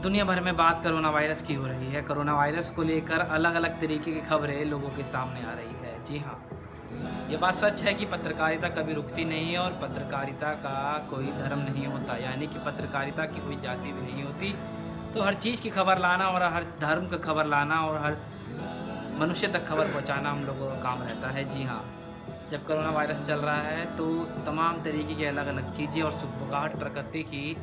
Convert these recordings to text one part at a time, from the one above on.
दुनिया भर में बात कोरोना वायरस की हो रही है। कोरोना वायरस को लेकर अलग अलग तरीके की खबरें लोगों के सामने आ रही है। जी हाँ, ये बात सच है कि पत्रकारिता कभी रुकती नहीं है और पत्रकारिता का कोई धर्म नहीं होता, यानी कि पत्रकारिता की कोई जाति भी नहीं होती। तो हर चीज़ की खबर लाना और हर धर्म का खबर लाना और हर मनुष्य तक खबर पहुंचाना हम लोगों का काम रहता है। जी हाँ, जब कोरोना वायरस चल रहा है तो तमाम तरीके की अलग अलग चीज़ें और सुगबुगाहट प्रकृति की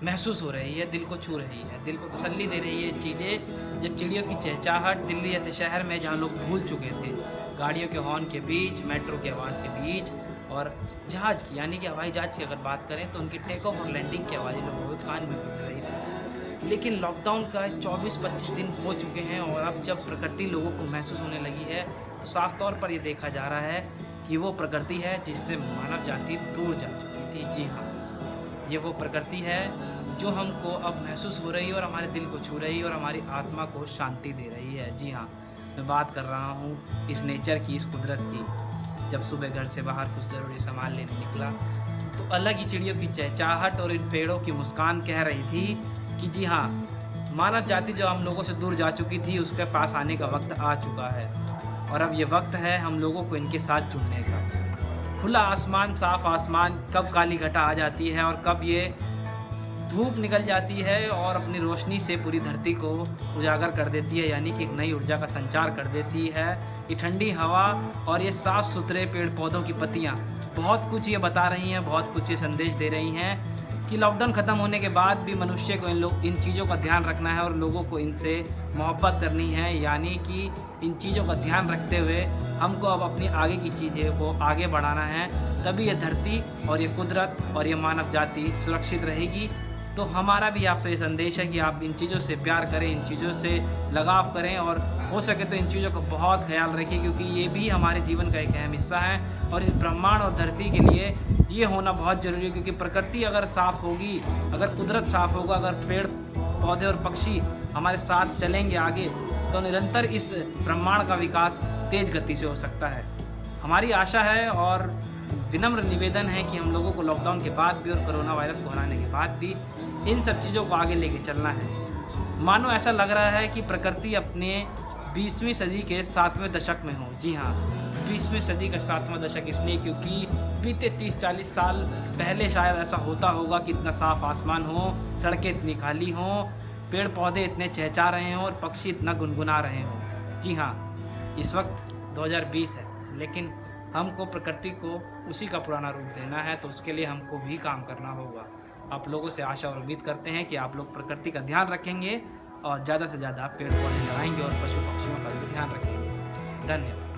महसूस हो रही है, दिल को छू रही है, दिल को तसल्ली दे रही है चीज़ें। जब चिड़ियों की चहचहाहट दिल्ली जैसे शहर में जहाँ लोग भूल चुके थे, गाड़ियों के हॉर्न के बीच, मेट्रो की आवाज़ के बीच और जहाज़ की यानी कि हवाई जहाज़ की अगर बात करें तो उनकी टेक ऑफ और लैंडिंग की आवाज़ें लोगों को कान में गूंज रही थी। लेकिन लॉकडाउन का 24-25 दिन हो चुके हैं और अब जब प्रकृति लोगों को महसूस होने लगी है तो साफ तौर पर ये देखा जा रहा है कि वो प्रकृति है जिससे मानव जाति दूर जा चुकी थी। जी हाँ, ये वो प्रकृति है जो हमको अब महसूस हो रही है और हमारे दिल को छू रही है और हमारी आत्मा को शांति दे रही है। जी हाँ, मैं बात कर रहा हूँ इस नेचर की, इस कुदरत की। जब सुबह घर से बाहर कुछ ज़रूरी सामान लेने निकला तो अलग ही चिड़ियों की चहचहाहट और इन पेड़ों की मुस्कान कह रही थी कि जी हाँ, मानव जाति जो हम लोगों से दूर जा चुकी थी उसके पास आने का वक्त आ चुका है और अब ये वक्त है हम लोगों को इनके साथ जुड़ने का। खुला आसमान, साफ आसमान, कब काली घटा आ जाती है और कब ये धूप निकल जाती है और अपनी रोशनी से पूरी धरती को उजागर कर देती है, यानी कि एक नई ऊर्जा का संचार कर देती है। ये ठंडी हवा और ये साफ़ सुथरे पेड़ पौधों की पत्तियाँ बहुत कुछ ये बता रही हैं, बहुत कुछ ये संदेश दे रही हैं कि लॉकडाउन ख़त्म होने के बाद भी मनुष्य को इन चीज़ों का ध्यान रखना है और लोगों को इनसे मोहब्बत करनी है, यानी कि इन चीज़ों का ध्यान रखते हुए हमको अब अपनी आगे की चीज़ें को आगे बढ़ाना है। तभी ये धरती और ये कुदरत और ये मानव जाति सुरक्षित रहेगी। तो हमारा भी आपसे ये संदेश है कि आप इन चीज़ों से प्यार करें, इन चीज़ों से लगाव करें और हो सके तो इन चीज़ों का बहुत ख्याल रखें, क्योंकि ये भी हमारे जीवन का एक अहम हिस्सा है और इस ब्रह्मांड और धरती के लिए ये होना बहुत ज़रूरी है। क्योंकि प्रकृति अगर साफ़ होगी, अगर कुदरत साफ़ होगा, अगर पेड़ पौधे और पक्षी हमारे साथ चलेंगे आगे, तो निरंतर इस ब्रह्मांड का विकास तेज़ गति से हो सकता है। हमारी आशा है और विनम्र निवेदन है कि हम लोगों को लॉकडाउन के बाद भी और कोरोना वायरस को हराने के बाद भी इन सब चीज़ों को आगे लेके चलना है। मानो ऐसा लग रहा है कि प्रकृति अपने 20वीं सदी के 7वें दशक में हो। जी हाँ, 20वीं सदी का 7वां दशक इसलिए क्योंकि बीते 30-40 साल पहले शायद ऐसा होता होगा कि इतना साफ़ आसमान हो, सड़कें इतनी खाली हों, पेड़ पौधे इतने चहचहा रहे हों और पक्षी इतना गुनगुना रहे हों। जी हाँ, इस वक्त 2020 है, लेकिन हमको प्रकृति को उसी का पुराना रूप देना है, तो उसके लिए हमको भी काम करना होगा। आप लोगों से आशा और उम्मीद करते हैं कि आप लोग प्रकृति का ध्यान रखेंगे और ज़्यादा से ज़्यादा पेड़ पौधे लगाएंगे और पशु पक्षियों का भी ध्यान रखेंगे। धन्यवाद।